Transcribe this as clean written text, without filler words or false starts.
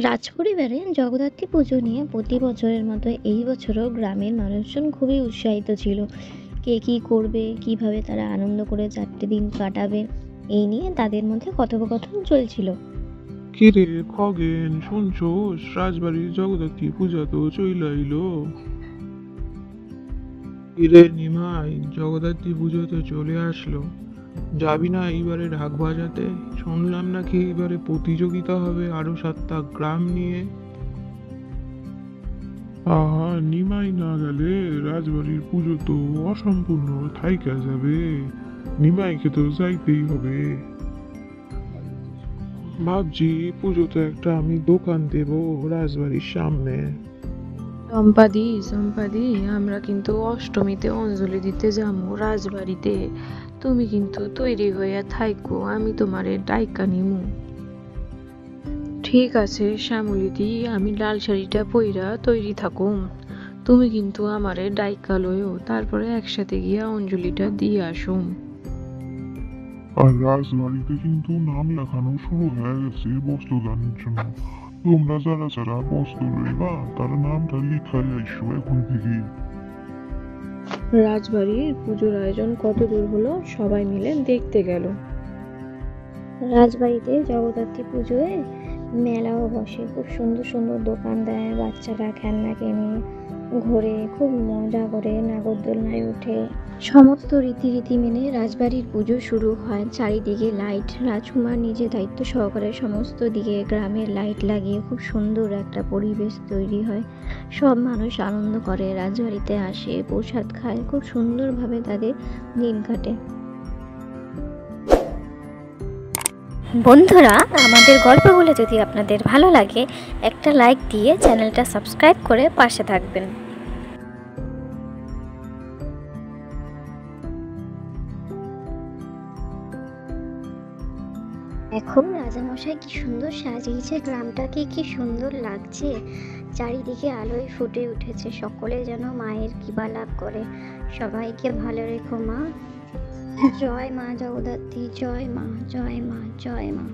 রাজপরিবারে জগদ্ধাত্রী পুজো নিয়ে প্রতি বছরের মতো এই বছরও গ্রামের মানুষজন খুবই উৎসাহিত ছিল। কে কী করবে, কিভাবে তারা আনন্দ করে 4টে দিন কাটাবে, এই নিয়ে তাদের মধ্যে কথোপকথন চলছিল। কিরে খগেন, শুনছোস? রাজবাড়ির জগদ্ধাত্রী পূজা তো চইলা আইলো। কিরে নিমাই, জগদ্ধাত্রী পুজো তো চলে আসলো, যাবি না এইবারে ঢাক বাজাতে? শুনলাম নাকি এইবারে প্রতিযোগিতা হবে আরো 7টা গ্রাম নিয়ে। আহা, নিমাই না গেলে রাজবাড়ির পুজো তো অসম্পূর্ণ থাইকা যাবে। নিমাইকে তো যাইতেই হবে। ভাবছি পুজোতে একটা আমি দোকান দেব রাজবাড়ির সামনে। সম্পাদি, আমরা কিন্তু অষ্টমীতে অঞ্জলি দিতে যাবো রাজবাড়িতে। তুমি কিন্তু তৈরি হইয়া থাইকো, আমি তোমারে ডাইকা নিমু। ঠিক আছে শ্যামলিদি, আমি লাল শাড়িটা পইরা তৈরি থাকুম। তুমি কিন্তু আমারে ডাইকা লইও, তারপরে একসাথে গিয়া অঞ্জলিটা দিয়ে আসুম। আর রাজবাড়িতে কিন্তু নাম লেখানো শুরু হয়ে গেছে বস্ত্রদানের জন্য। তোমরা যারা যারা বস্ত্র লইবা তারা নামটা লিখাই আইসো এখন থেকেই। রাজবাড়ির পুজোর আয়োজন কত দূর হলো সবাই মিলে দেখতে গেল। রাজবাড়িতে জগদ্ধাত্রী পুজোয় মেলাও বসে, খুব সুন্দর সুন্দর দোকান দেয়, বাচ্চারা খেলনা কেনে, ঘোরে, খুব মজা করে, নাগরদোলনায় ওঠে। সমস্ত রীতি মেনে রাজবাড়ির পুজো শুরু হয়। চারিদিকে লাইট, রাজকুমার নিজে দায়িত্ব সহকারে সমস্ত দিকে গ্রামের লাইট লাগিয়ে খুব সুন্দর একটা পরিবেশ তৈরি হয়। সব মানুষ আনন্দ করে, রাজবাড়িতে আসে, প্রসাদ খায়, খুব সুন্দরভাবে তাদের দিন কাটে। বন্ধুরা, আমাদের গল্পগুলো যদি আপনাদের ভালো লাগে, একটা লাইক দিয়ে চ্যানেলটা সাবস্ক্রাইব করে পাশে থাকবেন। এখন রাজামশাই কি সুন্দর সাজিয়েছে গ্রামটাকে, কি সুন্দর লাগছে। চারিদিকে আলোয় ফুটে উঠেছে, সকলে যেন মায়ের কৃপা লাভ করে। সবাইকে ভালো রেখো মা। জয় মা জগদ্ধাত্রী, জয় মা, জয় মা, জয় মা।